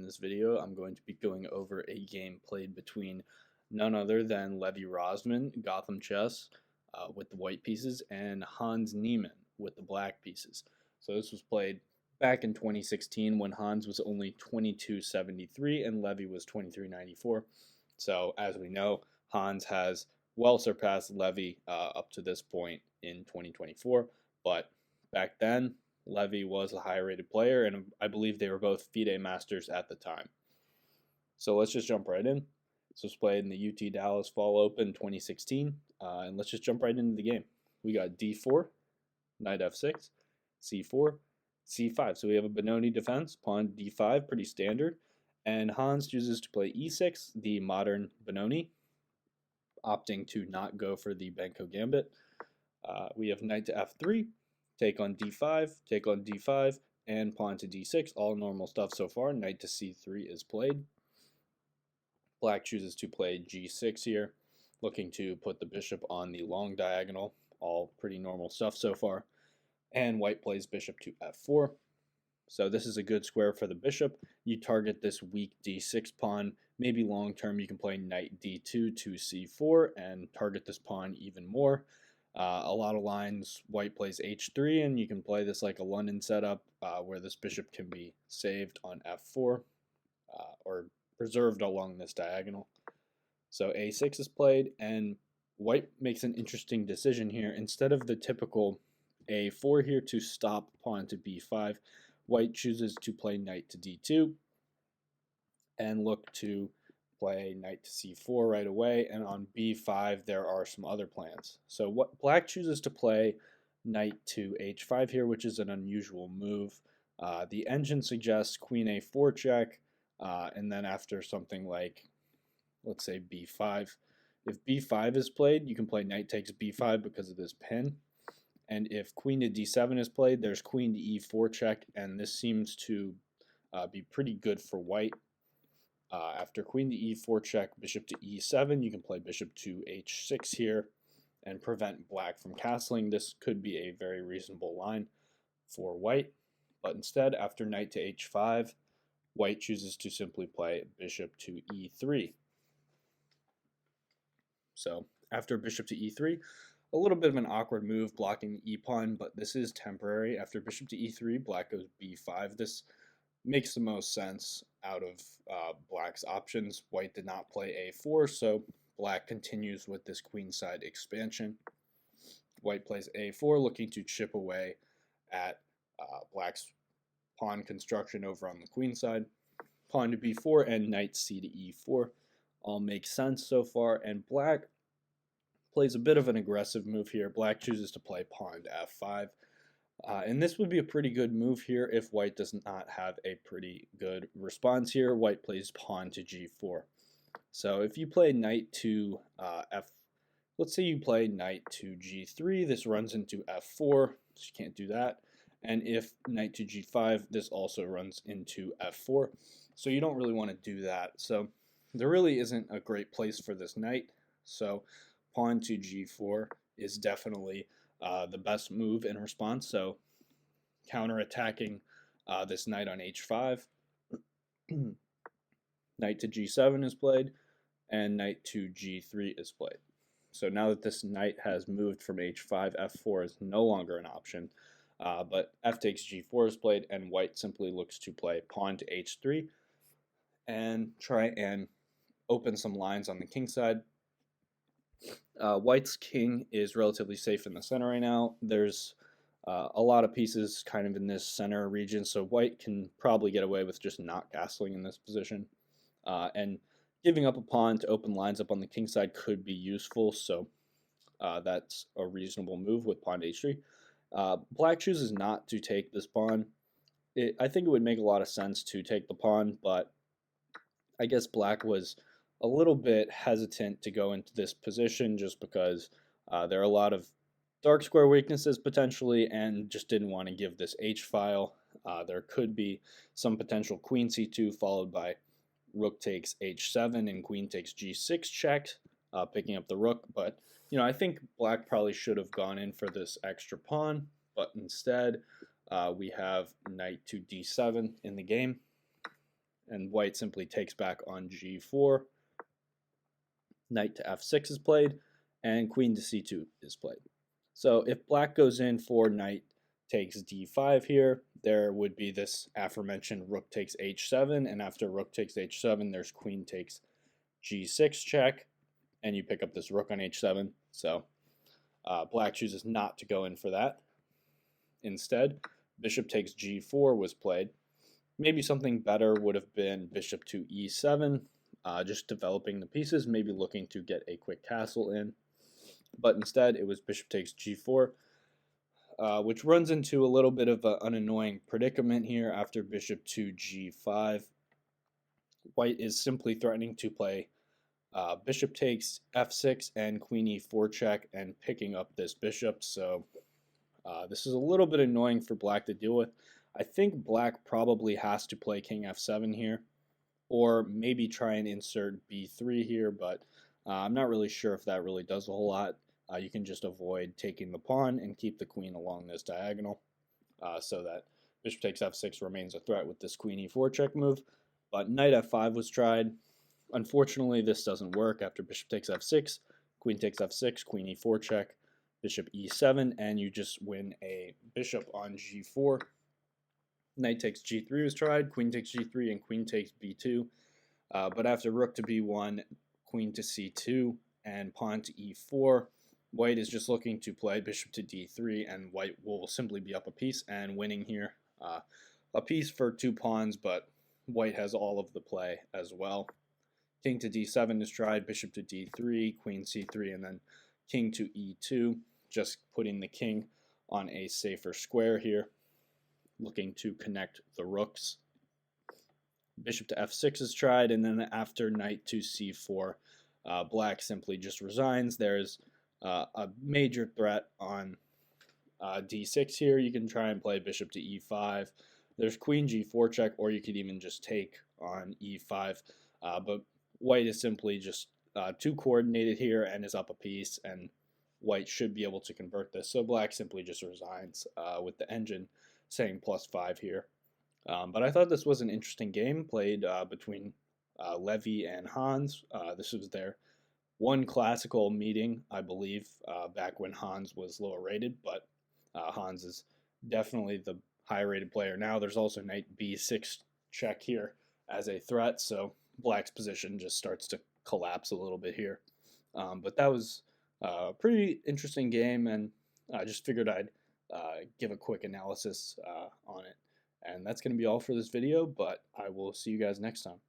this video, I'm going to be going over a game played between none other than Levy Rozman, Gotham Chess, with the white pieces, and Hans Niemann with the black pieces. So this was played back in 2016 when Hans was only 2273 and Levy was 2394. So as we know, Hans has well surpassed Levy up to this point in 2024, but back then Levy was a higher rated player, and I believe they were both FIDE masters at the time. So let's just jump right in. This was played in the UT Dallas Fall Open 2016, and let's just jump right into the game. We got d4, knight f6, c4, c5. So we have a Benoni defense, pawn d5, pretty standard. And Hans chooses to play e6, the modern Benoni, opting to not go for the Benko gambit. We have knight to f3, take on d5, take on d5, and pawn to d6. All normal stuff so far. Knight to c3 is played. Black chooses to play g6 here, looking to put the bishop on the long diagonal. All pretty normal stuff so far. And white plays bishop to f4. So this is a good square for the bishop. You target this weak d6 pawn. Maybe long term you can play knight d2 to c4 and target this pawn even more. A lot of lines, white plays h3, and you can play this like a London setup where this bishop can be saved on f4 or preserved along this diagonal. So a6 is played, and white makes an interesting decision here. Instead of the typical a4 here to stop pawn to b5, white chooses to play knight to d2 and look to play knight to c4 right away, and on b5 there are some other plans. So what black chooses to play knight to h5 here, which is an unusual move. The engine suggests queen a4 check, and then after something like, let's say b5, if b5 is played, you can play knight takes b5 because of this pin. And if queen to d7 is played, there's queen to e4 check, and this seems to be pretty good for white. After queen to e4 check, bishop to e7, you can play bishop to h6 here and prevent black from castling. This could be a very reasonable line for white, but instead, after knight to h5, white chooses to simply play bishop to e3. So after bishop to e3, a little bit of an awkward move blocking the e-pawn, but this is temporary. After bishop to e3, black goes b5. This makes the most sense out of black's options. White did not play a4, so black continues with this queenside expansion. White plays a4, looking to chip away at black's pawn construction over on the queen side. Pawn to b4 and knight c to e4 all make sense so far, and black plays a bit of an aggressive move here. Black chooses to play pawn to f5. And this would be a pretty good move here if white does not have a pretty good response here. White plays pawn to g4. So if you play knight to let's say you play knight to g3, this runs into f4, so you can't do that. And if knight to g5, this also runs into f4. So you don't really want to do that. So there really isn't a great place for this knight. So pawn to g4 is definitely the best move in response. So counterattacking this knight on h5, knight to g7 is played, and knight to g3 is played. So now that this knight has moved from h5, f4 is no longer an option, but f takes g4 is played, and white simply looks to play pawn to h3 and try and open some lines on the king side. White's king is relatively safe in the center right now. There's a lot of pieces kind of in this center region, so white can probably get away with just not castling in this position. And giving up a pawn to open lines up on the king side could be useful, so that's a reasonable move with pawn to h3. Black chooses not to take this pawn. I think it would make a lot of sense to take the pawn, but I guess black was a little bit hesitant to go into this position just because there are a lot of dark square weaknesses potentially, and just didn't want to give this h-file. There could be some potential queen c2 followed by rook takes h7 and queen takes g6 check, picking up the rook. But I think black probably should have gone in for this extra pawn, but instead we have knight to d7 in the game. and white simply takes back on g4. Knight to f6 is played, and queen to c2 is played. So if black goes in for knight takes d5 here, there would be this aforementioned rook takes h7, and after rook takes h7, there's queen takes g6 check, and you pick up this rook on h7. So black chooses not to go in for that. Instead, bishop takes g4 was played. Maybe something better would have been bishop to e7, just developing the pieces, maybe looking to get a quick castle in. But instead, it was bishop takes g4, which runs into a little bit of an annoying predicament here after bishop to g5. White is simply threatening to play bishop takes f6 and queen e4 check and picking up this bishop. So this is a little bit annoying for black to deal with. I think black probably has to play king f7 here, or maybe try and insert b3 here, but I'm not really sure if that really does a whole lot. You can just avoid taking the pawn and keep the queen along this diagonal, so that bishop takes f6 remains a threat with this queen e4 check move. But knight f5 was tried. Unfortunately, this doesn't work. After bishop takes f6, queen takes f6, queen e4 check, bishop e7, and you just win a bishop on g4. Knight takes g3 was tried, queen takes g3, and queen takes b2. But after rook to b1, queen to c2, and pawn to e4, white is just looking to play bishop to d3, and white will simply be up a piece and winning here. A piece for 2 pawns, but white has all of the play as well. King to d7 is tried, bishop to d3, queen c3, and then king to e2, just putting the king on a safer square here, looking to connect the rooks. Bishop to f6 is tried, and then after knight to c4, black simply just resigns. There's a major threat on d6 here. You can try and play bishop to e5. There's queen g4 check, or you could even just take on e5. But white is simply just too coordinated here and is up a piece, and white should be able to convert this. So black simply just resigns with the engine saying +5 here. But I thought this was an interesting game played between Levy and Hans. This was their one classical meeting, I believe, back when Hans was lower rated, but Hans is definitely the higher rated player now. There's also knight b6 check here as a threat, so black's position just starts to collapse a little bit here. But that was a pretty interesting game, and I just figured I'd give a quick analysis on it. And that's going to be all for this video, but I will see you guys next time.